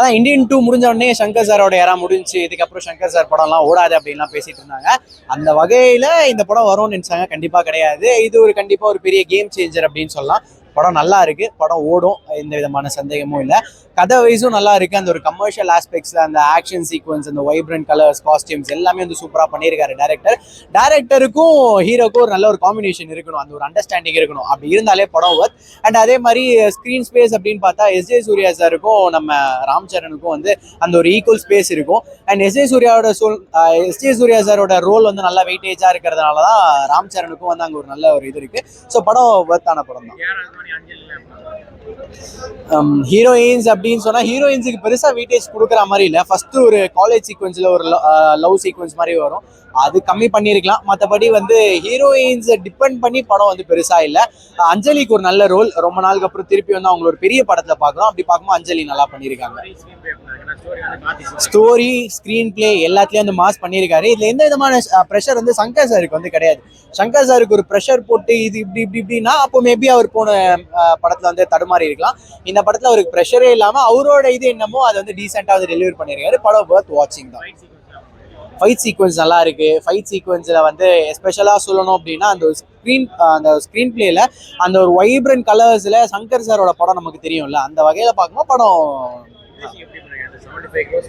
அதான் இந்தியன் 2 முடிஞ்ச உடனே சங்கர் சாரோட யாரா முடிஞ்சு இதுக்கப்புறம் சங்கர் சார் படம்லாம் ஓடாது அப்படின்லாம் பேசிட்டு இருந்தாங்க. அந்த வகையில இந்த படம் வரும்னு நினைச்சாங்க, கண்டிப்பா கிடையாது. இது ஒரு கண்டிப்பா ஒரு பெரிய கேம் சேஞ்சர் அப்படின்னு சொல்லலாம். படம் நல்லா இருக்கு, படம் ஓடும், எந்த விதமான சந்தேகமும் இல்லை. கதை வைஸும் நல்லா இருக்கு. அந்த ஒரு கமர்ஷியல் ஆஸ்பெக்ட்ஸ்ல அந்த ஆக்ஷன் சீக்வன்ஸ், அந்த வைப்ரண்ட் கலர்ஸ், காஸ்டியூம்ஸ் எல்லாமே வந்து சூப்பரா பண்ணியிருக்காரு டேரக்டருக்கும் ஹீரோக்கும் ஒரு நல்ல ஒரு காம்பினேஷன் இருக்கணும், அந்த ஒரு அண்டர்ஸ்டாண்டிங் இருக்கணும். அப்படி இருந்தாலே படம் ஒர்த். அண்ட் அதே மாதிரி ஸ்க்ரீன் ஸ்பேஸ் அப்படின்னு பார்த்தா எஸ்ஜே சூர்யா சாருக்கும் நம்ம ராம் சரணுக்கும் வந்து அந்த ஒரு ஈக்குவல் ஸ்பேஸ் இருக்கும். அண்ட் எஸ்ஜே சூர்யா சாரோட ரோல் வந்து நல்லா வெயிட்டேஜா இருக்கிறதுனால தான் ராம் சரணுக்கும் வந்து அங்கே ஒரு நல்ல ஒரு இது இருக்கு. ஸோ படம் ஒர்த்தான படம் தான். ஹீரோயின்ஸ் அப்படின்னு சொன்னா ஹீரோயின்ஸுக்கு பெருசா வெயிட்டேஜ் கொடுக்குற மாதிரி இல்லை. ஃபர்ஸ்ட் ஒரு காலேஜ் சீக்வன்ஸ்ல ஒரு லவ் சீக்வன்ஸ் மாதிரி வரும், அது கம்மி பண்ணியிருக்கலாம். மற்றபடி வந்து ஹீரோயின்ஸ் டிபெண்ட் பண்ணி படம் வந்து பெருசா இல்லை. அஞ்சலிக்கு ஒரு நல்ல ரோல், ரொம்ப நாளுக்கு அப்புறம் திருப்பி வந்து அவங்க ஒரு பெரிய படத்துல பார்க்குறோம். அப்படி பார்க்கும்போது அஞ்சலி நல்லா பண்ணியிருக்காங்க. ஸ்டோரி, ஸ்கிரீன் பிளே எல்லாத்துலயும் வந்து மாஸ் பண்ணியிருக்காரு. இதுல எந்த விதமான ப்ரெஷர் வந்து சங்கர் சாருக்கு வந்து கிடையாது. சங்கர் சாருக்கு ஒரு ப்ரெஷர் போட்டு இது இப்படி இப்படி இப்படின்னா அப்போ மேபி அவர் போன படத்துல வந்து தடுமாறி இருக்கலாம். இந்த படத்துல அவருக்கு ப்ரெஷரே இல்லாம அவரோட இது என்னமோ அதை வந்து டீசெண்டா வந்து டெலிவரி பண்ணியிருக்காரு. படம் வொர்த் வாட்சிங் தான். ஃபைட் சீக்வன்ஸ் நல்லா இருக்கு. ஃபைட் சீக்வன்ஸ்ல வந்து எஸ்பெஷலா சொல்லணும் அப்படின்னா அந்த ஸ்கிரீன் பிளேல அந்த ஒரு வைப்ரண்ட் கலர்ஸ்ல சங்கர் சாரோட படம் நமக்கு தெரியும்ல, அந்த வகையில பார்க்கும்போது படம்.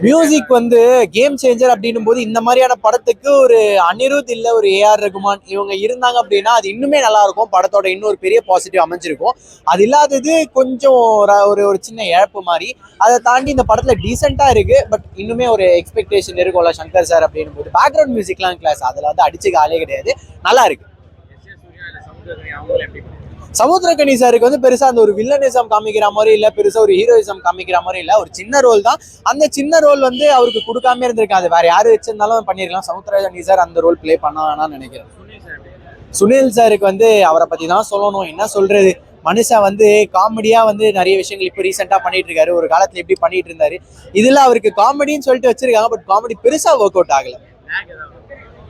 மியூசிக் வந்து கேம் சேஞ்சர் அப்படின்னும் போது இந்த மாதிரியான படத்துக்கு ஒரு அனிருத் இல்ல ஒரு ஏஆர் ரகுமான் இவங்க இருந்தாங்க அப்படின்னா அது இன்னுமே நல்லா இருக்கும், படத்தோட இன்னொரு பெரிய பாசிட்டிவ் அமைஞ்சிருக்கும். அது இல்லாதது கொஞ்சம் ஒரு சின்ன இழப்பு மாதிரி. அதை தாண்டி இந்த படத்துல டீசெண்டா இருக்கு. பட் இன்னுமே ஒரு எக்ஸ்பெக்டேஷன் இருக்கும்ல சங்கர் சார் அப்படின்னும் போது. பேக்ரவுண்ட் மியூசிக்லாம் கிளாஸ், அதுல வந்து அடிச்சுக்க ஆளே கிடையாது, நல்லா இருக்கு. சமுத்திரக்கனி சாருக்கு வந்து பெருசா அந்த ஒரு வில்லனிசம் காமிக்கிற மாதிரி இல்ல, பெருசா ஒரு ஹீரோயிசம் காமிக்கிற மாதிரி இல்ல, ஒரு சின்ன ரோல் தான். அந்த சின்ன ரோல் வந்து அவருக்கு கொடுக்காம இருந்திருக்காது, வேற யாரு வச்சிருந்தாலும் பண்ணிருக்கலாம். சமுத்திரக்கனி சார் அந்த ரோல் பிளே பண்ணான்னு நினைக்கிறேன். சுனில் சாருக்கு வந்து அவரை பத்தி தான் சொல்லணும், என்ன சொல்றது. மனுஷன் வந்து காமெடியா வந்து நிறைய விஷயங்கள் இப்போ ரீசெண்டா பண்ணிட்டு இருக்காரு, ஒரு காலத்துல எப்படி பண்ணிட்டு இருந்தாரு. இதுல அவருக்கு காமெடின்னு சொல்லிட்டு வச்சிருக்காங்க, பட் காமெடி பெருசா ஒர்க் அவுட் ஆகல.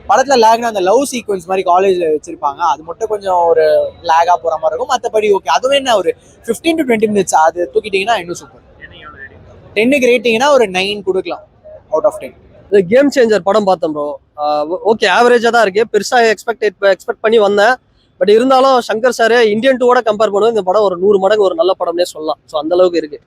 படத்துல லேக்னா அந்த லவ் சீக்வன்ஸ் மாதிரி காலேஜ்ல வச்சிருப்பாங்க, அது மட்டும் கொஞ்சம் ஒரு லேகா போற மாதிரி இருக்கும். மற்றபடி ஓகே. அதுவும் என்ன ஒரு 15 to 20 மினிட்ஸ் அது தூக்கிட்டீங்கன்னா இன்னும் சூப்பர். 10க்கு ரேட்டிங்னா ஒரு 9 கொடுக்கலாம் அவுட் ஆஃப் 10. இது கேம் சேஞ்சர் படம் பார்த்தோம் ப்ரோ. ஓகே, ஆவரேஜா தான் இருக்கு. பெருசா எக்ஸ்பெக்ட் பண்ணி வந்தேன். பட் இருந்தாலும் சங்கர் சார் இந்தியன் 2 கம்பேர் பண்ணுவோம் இந்த படம் ஒரு 100 மடங்கு ஒரு நல்ல படம்னே சொல்லலாம். ஸோ அந்த அளவுக்கு இருக்கு.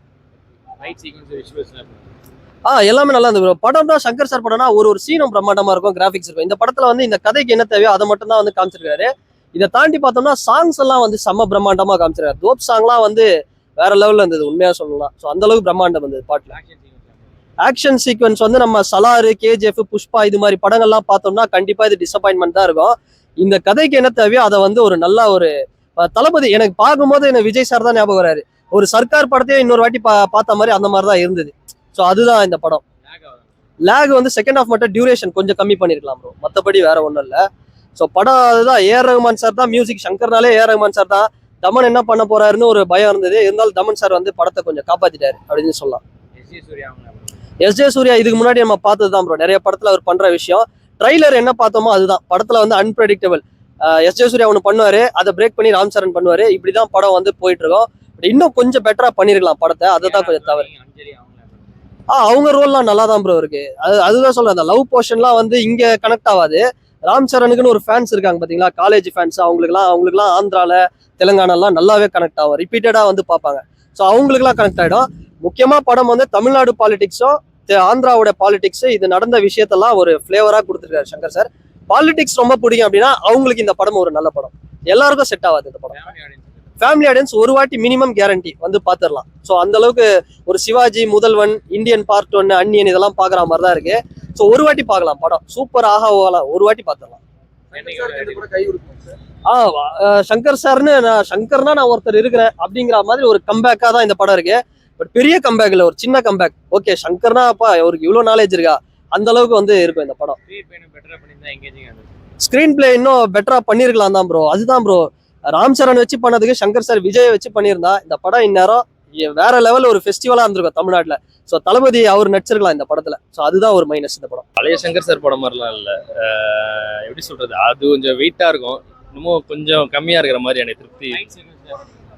எல்லாமே நல்லா இருந்தது. படம்னா சங்கர் சார் படம்னா ஒரு சீனும் பிரம்மாண்டமா இருக்கும், கிராபிக்ஸ் இருக்கும். இந்த படத்துல வந்து இந்த கதைக்கு என்ன தேவையோ அதை மட்டும் தான் வந்து காமிச்சிருக்காரு. இதை தாண்டி பார்த்தோம்னா சாங்ஸ் எல்லாம் வந்து செம்ம பிரம்மாண்டமா காமிச்சிருக்காரு. தோப் சாங்லாம் வந்து வேற லெவல்ல இருந்தது, உண்மையா சொல்லலாம். ஸோ அந்த அளவுக்கு பிரம்மாண்டம் இருந்தது பாட்டுல. ஆக்ஷன் சீக்வன்ஸ் வந்து நம்ம சலாரு, கேஜிஎஃப், புஷ்பா இது மாதிரி படங்கள்லாம் பார்த்தோம்னா கண்டிப்பா இது டிசப்பாயின்மெண்ட் தான் இருக்கும். இந்த கதைக்கு என்ன தேவையோ அதை வந்து ஒரு நல்ல ஒரு தளபதி எனக்கு பார்க்கும்போது எனக்கு விஜய் சார் தான் ஞாபகம் வராரு. ஒரு சர்க்கார் படத்தையே இன்னொரு வாட்டி பார்த்த மாதிரி அந்த மாதிரி தான் இருந்தது. ஸோ அதுதான் இந்த படம். லேக் வந்து செகண்ட் ஹாஃப் மட்டும் டியூரேஷன் கொஞ்சம் கம்மி பண்ணிருக்கலாம் ப்ரோ, மற்றபடி வேற ஒன்றும் இல்லை. ஸோ படம் அதுதான். ஏஆர் ரகுமான் சார் தான் மியூசிக். சங்கர்னாலே ஏஆர் ரகுமான் சார் தான். தமன் என்ன பண்ண போறாருன்னு ஒரு பயம் இருந்தது, இருந்தாலும் தமன் சார் வந்து படத்தை கொஞ்சம் காப்பாத்திட்டாரு அப்படின்னு சொல்லலாம். எஸ்ஜே சூர்யா இதுக்கு முன்னாடி நம்ம பார்த்தது தான் ப்ரோ, நிறைய படத்துல அவர் பண்ற விஷயம். ட்ரைலர் என்ன பார்த்தோமோ அதுதான். படத்துல வந்து அன்பிரடிக்டபிள். எஸ்ஜே சூர்யா ஒன்று பண்ணுவாரு, அதை பிரேக் பண்ணி ராம் சரண் பண்ணுவாரு. இப்படிதான் படம் வந்து போயிட்டு இருக்கோம். இன்னும் கொஞ்சம் பெட்டரா பண்ணிருக்கலாம் படத்தை, அதை தான் கொஞ்சம் தவறு. அவங்க ரோல்லாம் நல்லா தான் ப்ரோ இருக்கு. அதுதான் சொல்றேன், அந்த லவ் போர்ஷன்லாம் வந்து இங்க கனெக்ட் ஆகாது. ராம் சரணுக்குன்னு ஒரு ஃபேன்ஸ் இருக்காங்க பாத்தீங்களா, காலேஜ் ஃபேன்ஸ். அவங்களுக்குலாம் ஆந்திரால தெலுங்கானாலாம் நல்லாவே கனெக்ட் ஆகும், ரிப்பீட்டடா வந்து பார்ப்பாங்க. ஸோ அவங்களுக்குலாம் கனெக்ட் ஆகிடும். முக்கியமா படம் வந்து தமிழ்நாடு பாலிடிக்ஸும் ஆந்திராவோட பாலிடிக்ஸ் இது நடந்த விஷயத்தெல்லாம் ஒரு ஃபிளேவரா கொடுத்துருக்காரு சங்கர் சார். பாலிடிக்ஸ் ரொம்ப பிடிக்கும் அப்படின்னா அவங்களுக்கு இந்த படம் ஒரு நல்ல படம். எல்லாருக்கும் செட் ஆகாது இந்த படம். ஃபேமிலி ஆடியன்ஸ் ஒரு வாட்டி மினிமம் கேரண்டி வந்து பார்த்துடலாம். ஸோ அந்த அளவுக்கு ஒரு சிவாஜி, முதல்வன், இந்தியன் பார்ட் 1, அன்னியன் இதெல்லாம் பார்க்குற மாதிரி தான் இருக்கு. ஸோ ஒரு வாட்டி பார்க்கலாம் படம், சூப்பர் ஆகா ஒரு வாட்டி பார்த்துடலாம். சங்கர் சார்னு சங்கர்னா நான் ஒருத்தர் இருக்கிறேன் அப்படிங்கிற மாதிரி ஒரு கம்பேக்கா தான் இந்த படம் இருக்கு. பட் பெரிய கம்பேக் இல்லை, ஒரு சின்ன கம்பேக். ஓகே, சங்கர்னா அப்பா அவருக்கு இவ்வளவு நாலேஜ் இருக்கா, அந்த அளவுக்கு வந்து இருக்கும் இந்த படம். ஸ்கிரீன் பிளே இன்னும் பெட்டரா பண்ணிருக்கலாம் தான் ப்ரோ. அதுதான் ப்ரோ, ராம் சரண் வச்சு பண்ணதுக்கு சங்கர் சார் விஜயை வச்சு பண்ணியிருந்தா இந்த படம் இந்நேரம் வேற லெவல் ஒரு ஃபெஸ்டிவலா இருந்திருக்கும் தமிழ்நாட்டுல. ஸோ தளபதி அவர் நடிச்சிருக்கலாம் இந்த படத்துல. ஸோ அதுதான் ஒரு மைனஸ் இந்த படம். பழைய சங்கர் சார் படம் மாதிரிலாம் இல்லை, எப்படி சொல்றது, அது கொஞ்சம் வெயிட்டா இருக்கும், இன்னமும் கொஞ்சம் கம்மியா இருக்கிற மாதிரி எனக்கு திருப்தி.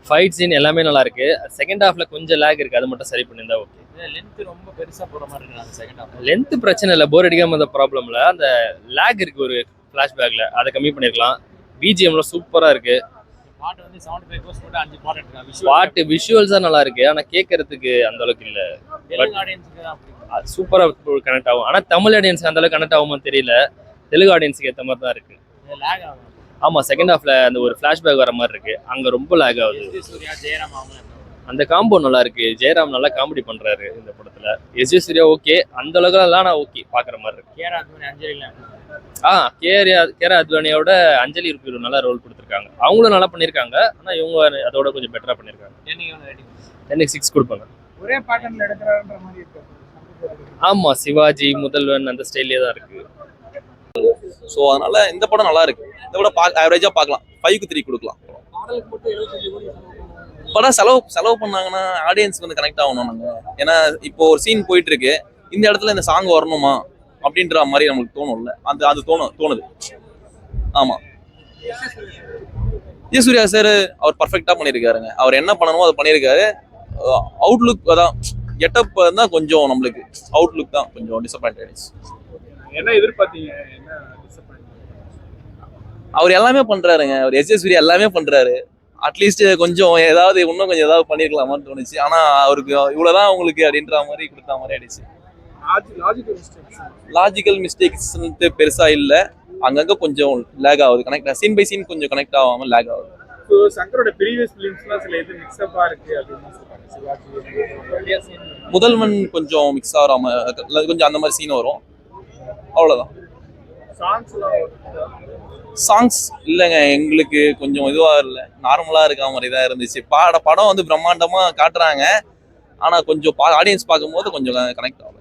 ஃபைட் சீன் எல்லாமே நல்லா இருக்கு. செகண்ட் ஹாஃப்ல கொஞ்சம் லேக் இருக்கு, அது மட்டும் சரி பண்ணியிருந்தா ஓகே. லென்த் ரொம்ப பெருசா போற மாதிரி இருக்கு அந்த செகண்ட் ஹாஃப். லென்த் பிரச்சனை இல்லை, போர் அடிக்காம அந்த ப்ராப்ளம்ல. அந்த லேக் இருக்கு ஒரு ஃபிளாஷ்பேக்ல, அதை கம்மி பண்ணிருக்கலாம். பிஜிஎம்ல சூப்பரா இருக்கு. பாட்டு வந்து 75 கோர்ஸ் போட்டு 5 பாட்டு எடுத்துருக்காங்க. பாட்டு விஷுவல்ஸா நல்லா இருக்கு, ஆனா கேட்கறதுக்கு அந்த அளவுக்கு இல்ல. தெலுங்கு ஆடியன்ஸ்க்கு தான் அப்படி. சூப்பரா கனெக்ட் ஆகும், ஆனா தமிழ் ஆடியன்ஸ்க்கு அந்த அளவுக்கு கனெக்ட் ஆகுமா தெரியல. தெலுங்கு ஆடியன்ஸ்க்கு ஏற்ற மாதிரி தான் இருக்கு. லேக் ஆகும். ஆமா, செகண்ட் ஹாஃப்ல அந்த ஒரு ஃபிளாஷ்பேக் வர மாதிரி இருக்கு, அங்க ரொம்ப லேக் ஆகுது. எஸ். சூர்யா, ஜெயராம் அவங்க அந்த காம்போ நல்லா இருக்கு. ஜெயராம் நல்லா காமெடி பண்றாரு இந்த படத்துல. எஸ். சூர்யா ஓகே, அந்த அளவுக்கு எல்லாம் நான் ஓகே பாக்குற மாதிரி இருக்கு. கேரா அத்வானி, அஞ்சலில கேரா அத்வானியோட அஞ்சலி இருக்கு நல்லா ரோல் கொடுத்துருக்காங்க. அவங்களும் நல்லா பண்ணிருக்காங்க, ஆனா இவங்க அதோட கொஞ்சம் பெட்டரா பண்ணிருக்காங்க. எனக்கு 6 கொடுப்பாங்க. ஒரே பேட்டர்ன்ல எடுக்கறான்ற மாதிரி இருக்கு. ஆமா, சிவாஜி முதல்வன் அந்த ஸ்டைல்லே தான் இருக்கு. ஸோ அதனால இந்த படம் நல்லா இருக்கு. இந்த படம் ஆவரேஜா பார்க்கலாம். 5க்கு 3 கொடுக்கலாம். படம் செலவு பண்ணாங்கன்னா ஆடியன்ஸ்க்கு வந்து கனெக்ட் ஆகணும் நாங்க. ஏன்னா இப்போ ஒரு சீன் போயிட்டு இருக்கு, இந்த இடத்துல இந்த சாங் வரணுமா அப்படின்ற மாதிரி நமக்கு தோணும்ல. அது தோணுது. ஆமா, எஸ். சூர்யா சார் அவர் பர்ஃபெக்டா பண்ணியிருக்காருங்க. அவர் என்ன பண்ணணுமோ அதை பண்ணியிருக்காரு. அவுட்லுக் அதான் கெட்டப் தான் கொஞ்சம் நம்மளுக்கு அவுட்லுக் தான் கொஞ்சம் டிசப்பாயிண்ட் ஆயிடுச்சு. என்ன எதிர்பார்த்தீங்க? என்ன அவர் எல்லாமே பண்றாருங்க. அவர் எஸ். சூர்யா எல்லாமே பண்றாரு. அட்லீஸ்ட் கொஞ்சம் இன்னும் கொஞ்சம் ஏதாவது பண்ணிருக்கலாமான்னு தோணுச்சு. ஆனா அவருக்கு இவ்வளவுதான் உங்களுக்கு அப்படின்ற மாதிரி கொடுத்த மாதிரி ஆயிடுச்சு. லாஜிக்கல் மிஸ்டேக்ஸ் பெருசா இல்ல, அங்கங்க கொஞ்சம் லேக் ஆகுது. கனெக்ட் சீன் பை சீன் கொஞ்சம் கனெக்ட் ஆகாம லேக் ஆகுது. ஸோ சங்கரோட ப்ரீவியஸ் ஃபிலிம்ஸ்லாம் சில இது மிக்ஸ்அப்பா இருக்கு அப்படின்னு சொல்றாங்க. சிவாஜி முதல்வன் கொஞ்சம் மிக்ஸ் ஆகாம கொஞ்சம் அந்த மாதிரி சீன் வரும், அவ்வளவுதான். சாங்ஸ் இல்லைங்க, எங்களுக்கு கொஞ்சம் இதுவா இல்லை, நார்மலா இருக்க மாதிரி தான் இருந்துச்சு. படம் வந்து பிரம்மாண்டமா காட்டுறாங்க, ஆனா கொஞ்சம் ஆடியன்ஸ் பார்க்கும்போது கொஞ்சம் கனெக்ட் ஆகும்.